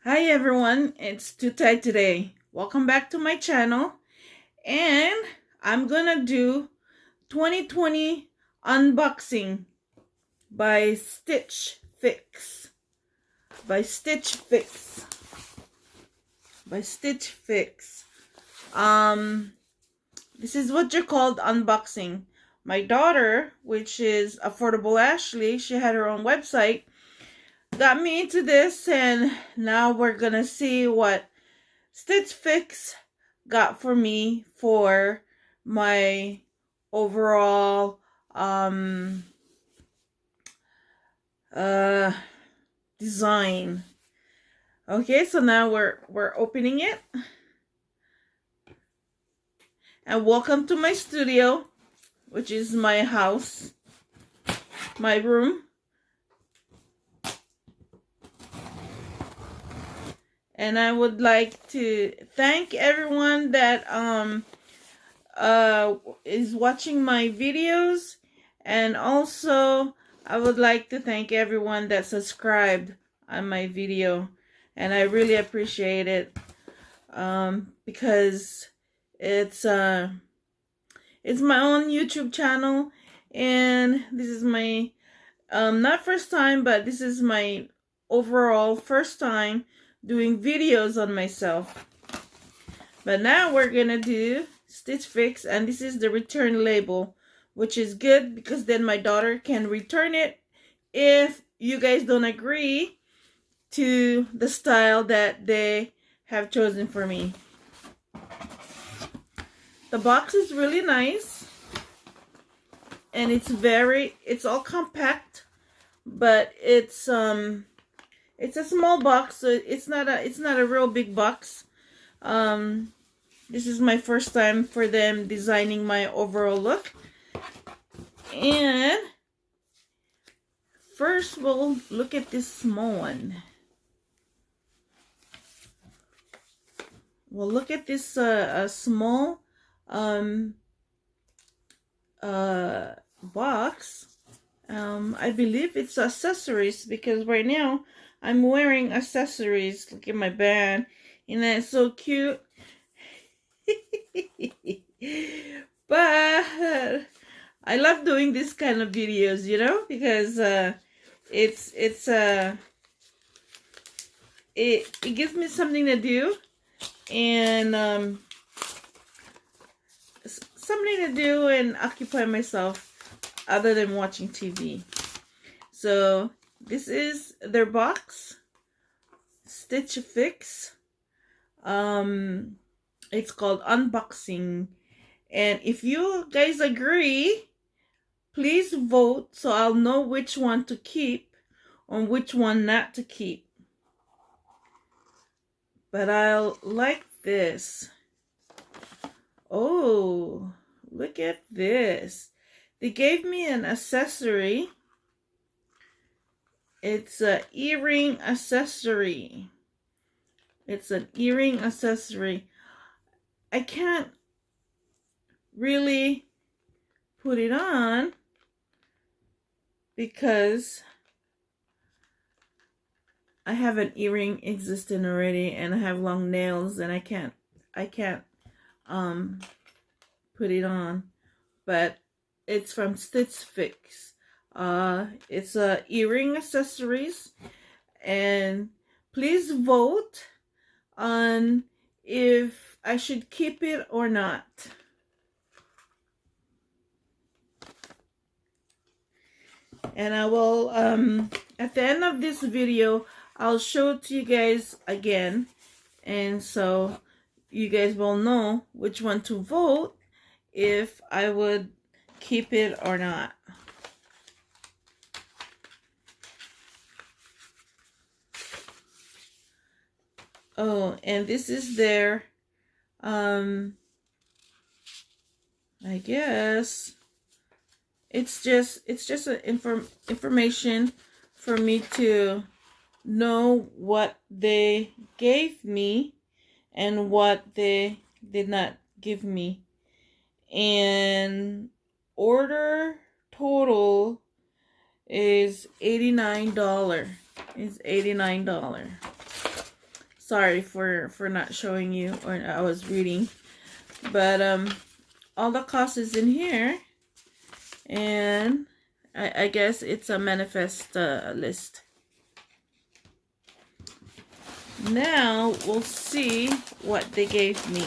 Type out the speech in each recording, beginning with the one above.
Hi everyone, it's Totay today. Welcome back to my channel, and I'm gonna do 2020 unboxing by Stitchfix. By Stitchfix. By Stitchfix. This is what you called unboxing. My daughter, which is Affordable Ashley, she had her own website, got me into this, and now we're gonna see what Stitchfix got for me for my overall design. Okay, so now we're opening it. And welcome to my studio, which is my house, my room. And I would like to thank everyone that is watching my videos, and also I would like to thank everyone that subscribed on my video, and I really appreciate it, because it's my own YouTube channel, and this is my not first time, but this is my overall first time doing videos on myself. But now we're gonna do Stitchfix, and this is the return label, which is good because then my daughter can return it if you guys don't agree to the style that they have chosen for me. The box is really nice, and it's all compact, but it's a small box, so it's not a real big box. This is my first time for them designing my overall look. And first we'll look at this small one. We'll look at this small box. I believe it's accessories, because right now I'm wearing accessories. Look at my band, and that's so cute. But I love doing this kind of videos, you know, because it gives me something to do, and occupy myself other than watching TV. So this is their box, Stitchfix. It's called unboxing, and if you guys agree, please vote so I'll know which one to keep or which one not to keep. But I'll like this. Oh, look at this. They gave me an accessory. It's an earring accessory. It's an earring accessory. I can't really put it on because I have an earring existing already, and I have long nails, and I can't put it on. But it's from Stitchfix. It's earring accessories, and please vote on if I should keep it or not. And I will at the end of this video, I'll show it to you guys again, and so you guys will know which one to vote, if I would keep it or not. Oh, and this is their I guess it's just an information for me to know what they gave me and what they did not give me. And order total is $89. It's $89. Sorry for not showing you, or I was reading, but all the cost is in here, and I guess it's a manifest list. Now we'll see what they gave me.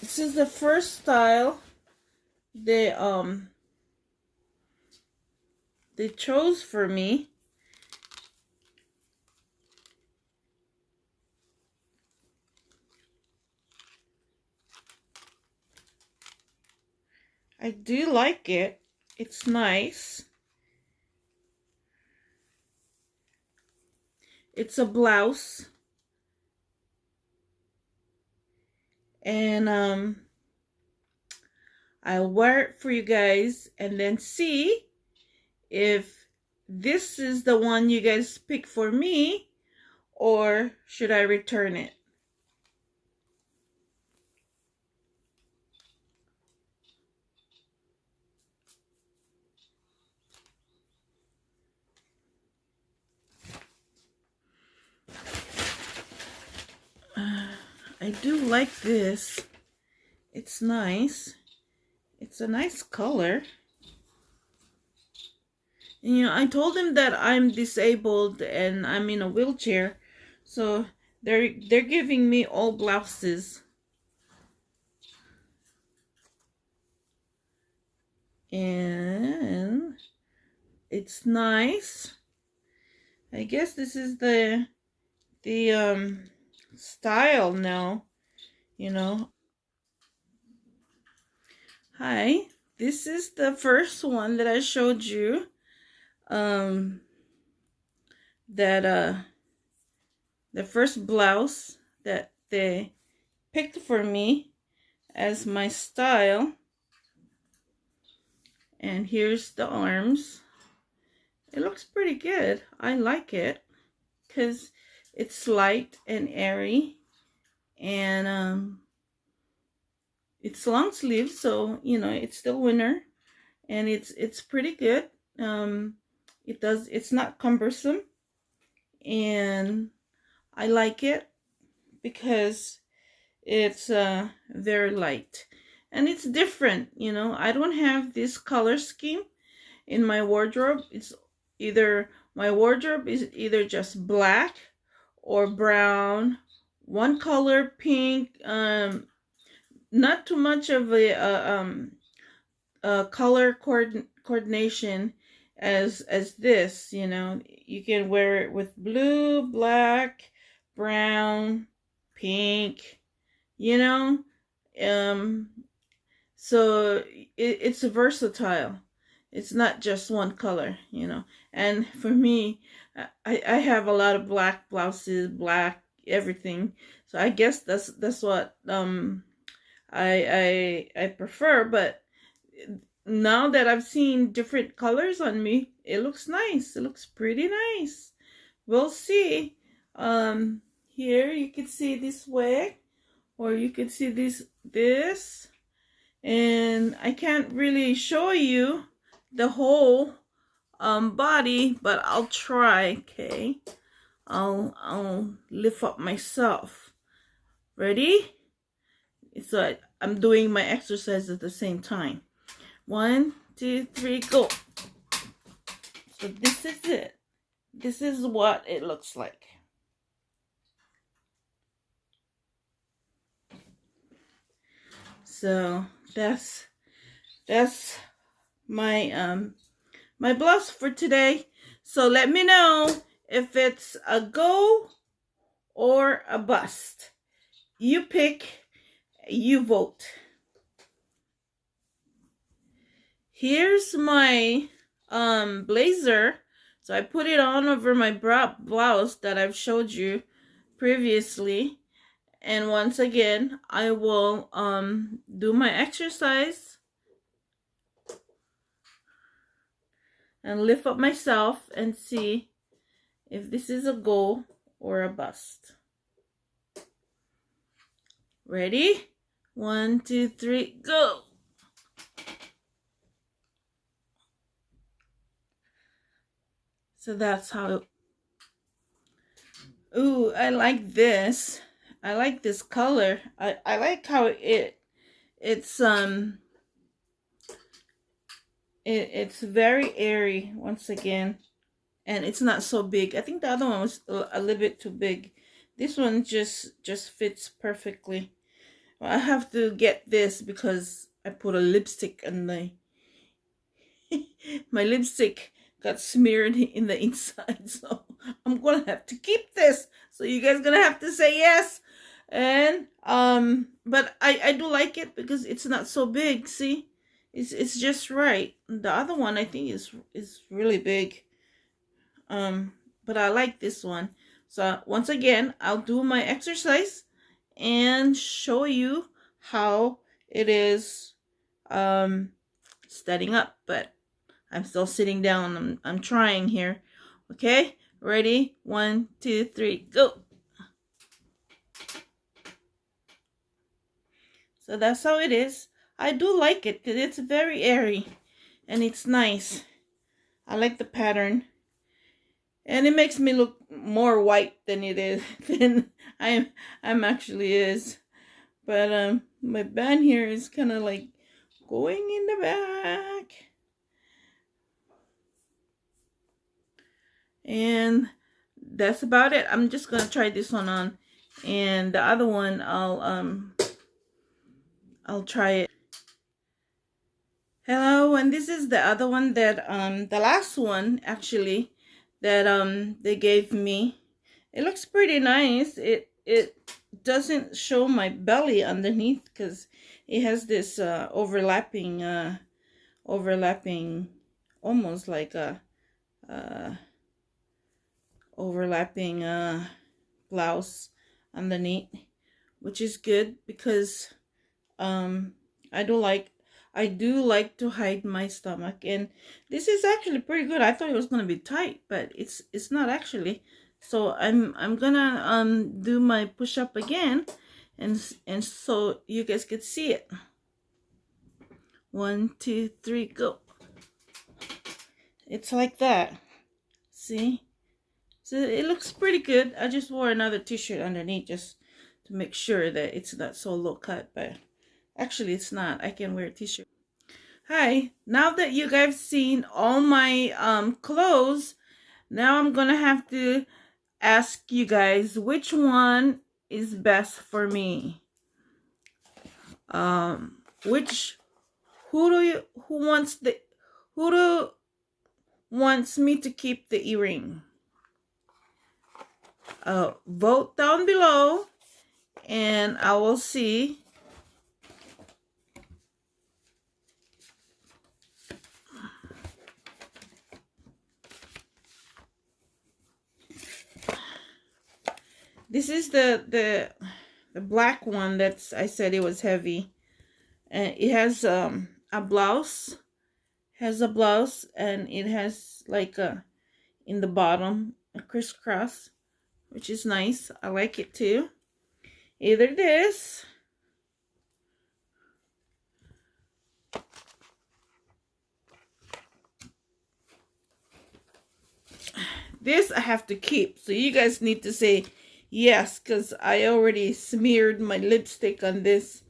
This is the first style they chose for me. I do like it. It's nice. It's a blouse. And I'll wear it for you guys and then see if this is the one you guys pick for me, or should I return it. I do like this. It's nice. It's a nice color. And, you know, I told them that I'm disabled and I'm in a wheelchair, so they're giving me all blouses. And it's nice. I guess this is the style now, you know. Hi, this is the first one that I showed you, that the first blouse that they picked for me as my style. And here's the arms. It looks pretty good. I like it because it's light and airy, and it's long sleeve, so you know it's still winter, and it's pretty good. It's not cumbersome, and I like it because it's very light and it's different. You know, I don't have this color scheme in my wardrobe. It's either my wardrobe is either just black or brown, one color, pink, not too much of a color coordination as this. You know, you can wear it with blue, black, brown, pink, you know. So it's versatile. It's not just one color, you know. And for me, I have a lot of black blouses, black everything. So I guess that's what I prefer. But now that I've seen different colors on me, it looks nice. It looks pretty nice. We'll see. Here you can see this way, or you can see this. And I can't really show you the whole body, but I'll try. Okay, I'll lift up myself. Ready? So I'm doing my exercise at the same time. 1, 2, 3, go. So this is it. This is what it looks like. So that's my my blouse for today. So let me know if it's a go or a bust. You pick, you vote. Here's my blazer. So I put it on over my blouse that I've showed you previously. And once again, I will do my exercise. and lift up myself and see if this is a go or a bust. Ready? 1, 2, 3, go! So that's how it... Ooh, I like this. I like this color. I like how it's it's very airy once again, and it's not so big. I think the other one was a little bit too big. This one just fits perfectly. Well, I have to get this because I put a lipstick on the my lipstick got smeared in the inside, so I'm gonna have to keep this. So you guys gonna have to say yes. And but I do like it because it's not so big. See, it's just right. The other one I think is really big. But I like this one. So once again, I'll do my exercise and show you how it is standing up, but I'm still sitting down. I'm trying here. Okay, ready? 1, 2, 3, go. So that's how it is. I do like it because it's very airy and it's nice. I like the pattern, and it makes me look more white than it is than I'm actually is. But my band here is kind of like going in the back. And that's about it. I'm just gonna try this one on, and the other one I'll try it. Hello, and this is the other one that the last one actually that they gave me. It looks pretty nice. It doesn't show my belly underneath because it has this overlapping almost like a overlapping blouse underneath, which is good because I do like to hide my stomach, and this is actually pretty good. I thought it was gonna be tight, but it's not actually. So I'm gonna do my push-up again, and so you guys could see it. 1, 2, 3, go. It's like that. See? So it looks pretty good. I just wore another t-shirt underneath just to make sure that it's not so low cut, but actually it's not. I can wear a t-shirt. Hi, now that you guys seen all my clothes, now I'm gonna have to ask you guys which one is best for me. Which who wants me to keep the earring? Vote down below and I will see. This is the black one that's I said it was heavy. And it has a blouse. And it has like in the bottom a crisscross, which is nice. I like it too. Either this I have to keep. So you guys need to say yes, because I already smeared my lipstick on this.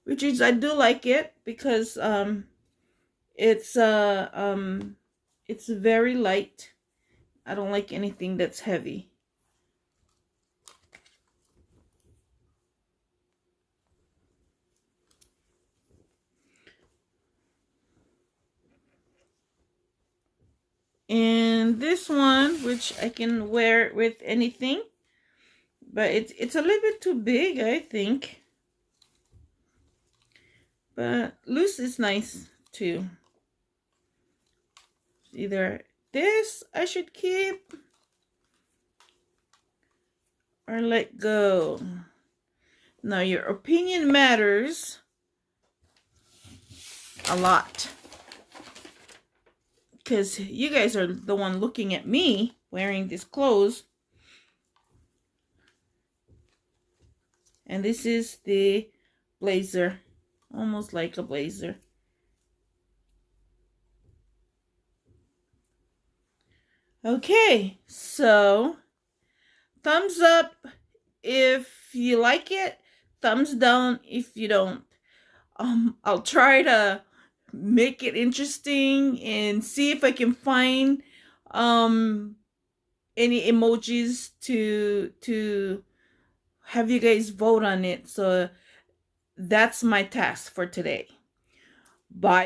Which is, I do like it because it's very light. I don't like anything that's heavy. And this one, which I can wear with anything, but it's a little bit too big, I think. But loose is nice too. Either this I should keep or let go. Now your opinion matters a lot. because you guys are the one looking at me wearing these clothes. And this is the blazer, almost like a blazer. Okay, so thumbs up if you like it, thumbs down if you don't. I'll try to make it interesting and see if I can find any emojis to have you guys vote on it. So that's my task for today. Bye.